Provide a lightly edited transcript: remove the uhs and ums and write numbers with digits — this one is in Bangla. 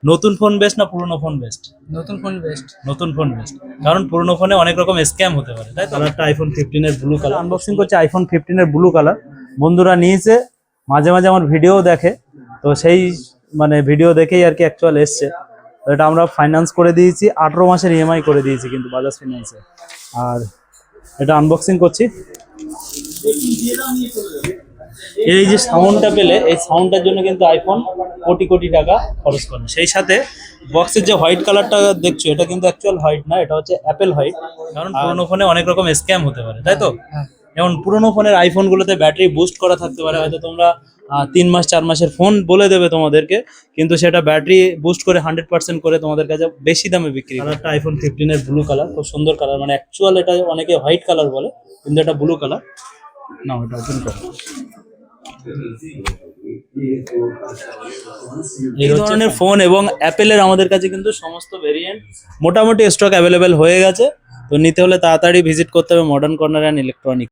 নতুন ফোন বেস্ট না পুরনো ফোন বেস্ট? নতুন ফোন বেস্ট। নতুন ফোন বেস্ট, কারণ পুরনো ফোনে অনেক রকম স্ক্যাম হতে পারে, তাই তো? কালারটা আইফোন 15 এর ব্লু কালার। আনবক্সিং করছে আইফোন 15 এর ব্লু কালার। বন্ধুরা নিয়েছে, মাঝে মাঝে আমার ভিডিও দেখে, তো সেই ভিডিও দেখেই আর কি অ্যাকচুয়াল এসছে। তো এটা আমরা ফাইন্যান্স করে দিয়েছি, 18 মাসের ইএমআই করে দিয়েছি কিন্তু বাজাজ ফিনান্সে। আর এটা আনবক্সিং করছি। এই যে সাউন্ডটা পেলে, এই সাউন্ডটার জন্য কিন্তু আইফোন কোটি কোটি টাকা খরচ করে। সেই সাথে বক্সের যে হোয়াইট কালারটা দেখছো, এটা কিন্তু অ্যাকচুয়াল হোয়াইট না, এটা হচ্ছে অ্যাপেল হোয়াইট। কারণ পুরোনো ফোনে অনেক রকম স্ক্যাম হতে পারে, তাই তো? যেমন পুরোনো ফোনের আইফোনগুলোতে ব্যাটারি বুস্ট করা থাকতে পারে, হয়তো তোমরা 3 মাস 4 মাসের ফোন বলে দেবে তোমাদেরকে, কিন্তু সেটা ব্যাটারি বুস্ট করে 100% করে তোমাদের কাছে বেশি দামে বিক্রি করে। কালারটা আইফোন 15 এর ব্লু কালার, খুব সুন্দর কালার। অ্যাকচুয়াল এটা অনেকে হোয়াইট কালার বলে, কিন্তু এটা ব্লু কালার। না, এটা ওপেন করো। এই ধরনের ফোন এবং অ্যাপেলের আমাদের কাছে কিন্তু সমস্ত ভেরিয়েন্ট মোটামুটি স্টক অ্যাভেলেবেল হয়ে গেছে। তো নিতে হলে তাড়াতাড়ি ভিজিট করতে হবে মডার্ন কর্নার অ্যান্ড ইলেকট্রনিক।